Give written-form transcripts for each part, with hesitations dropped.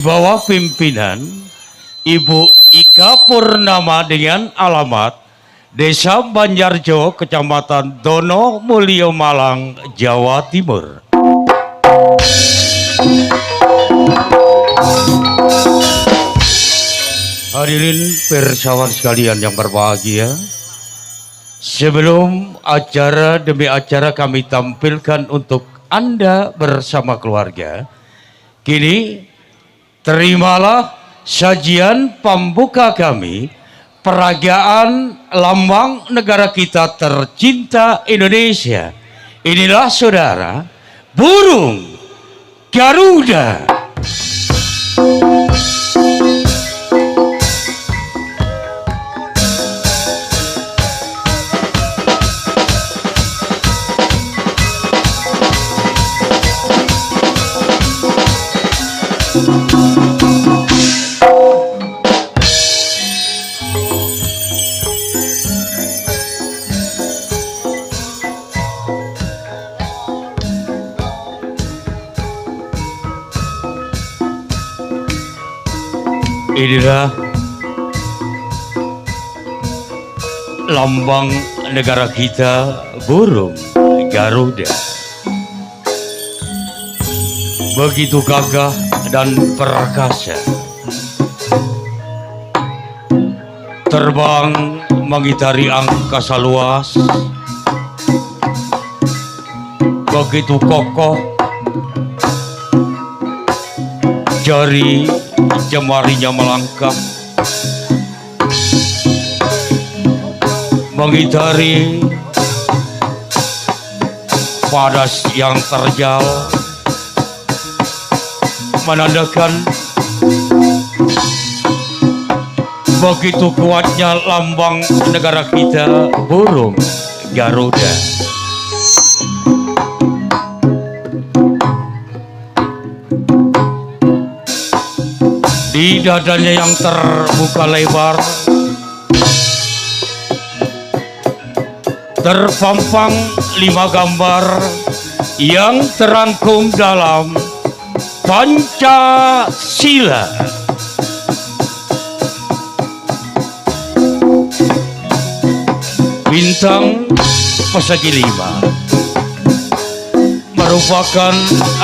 Bawah pimpinan Ibu Ika Purnama dengan alamat Desa Banjarjo, Kecamatan Dono Mulyo, Malang, Jawa Timur. Hadirin persawan sekalian yang berbahagia, sebelum acara demi acara kami tampilkan untuk Anda bersama keluarga. Kini terimalah sajian pembuka kami, peragaan lambang negara kita tercinta Indonesia. Inilah saudara, burung Garuda. Inilah lambang negara kita, burung Garuda. Begitu gagah dan perkasa, terbang mengitari angkasa luas. Begitu kokoh jari jemarinya melangkah, mengitari padas yang terjal, menandakan begitu kuatnya lambang negara kita, burung Garuda. Di dadanya yang terbuka lebar terpampang 5 gambar yang terangkum dalam Pancasila. Bintang persegi 5 merupakan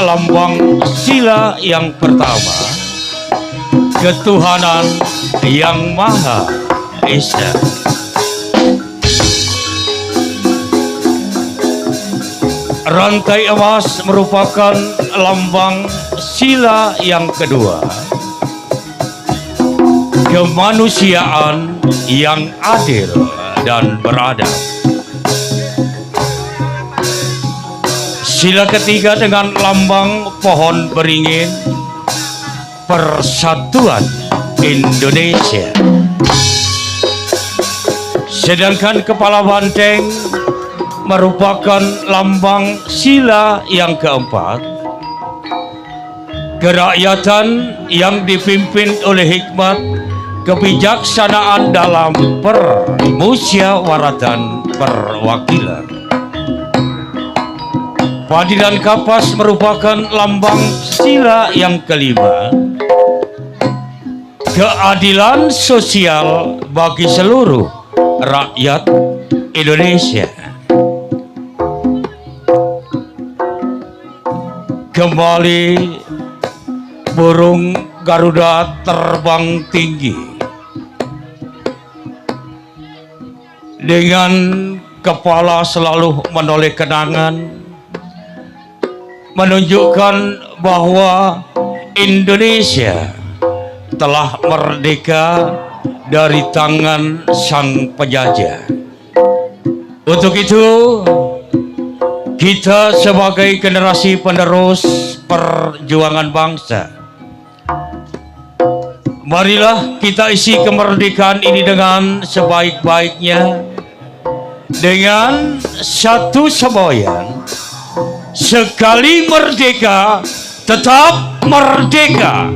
lambang sila yang pertama, ketuhanan yang Maha Esa. Rantai emas merupakan lambang sila yang kedua, kemanusiaan yang adil dan beradab. Sila ketiga dengan lambang pohon beringin, persatuan Indonesia. Sedangkan kepala banteng merupakan lambang sila yang keempat, kerakyatan yang dipimpin oleh hikmat kebijaksanaan dalam permusyawaratan perwakilan. Padilan kapas merupakan lambang sila yang kelima, keadilan sosial bagi seluruh rakyat Indonesia. Kembali burung Garuda terbang tinggi dengan kepala selalu menoleh kenangan, menunjukkan bahwa Indonesia telah merdeka dari tangan sang penjajah. Untuk itu, kita sebagai generasi penerus perjuangan bangsa, marilah kita isi kemerdekaan ini dengan sebaik-baiknya, dengan satu semboyan: sekali merdeka, tetap merdeka.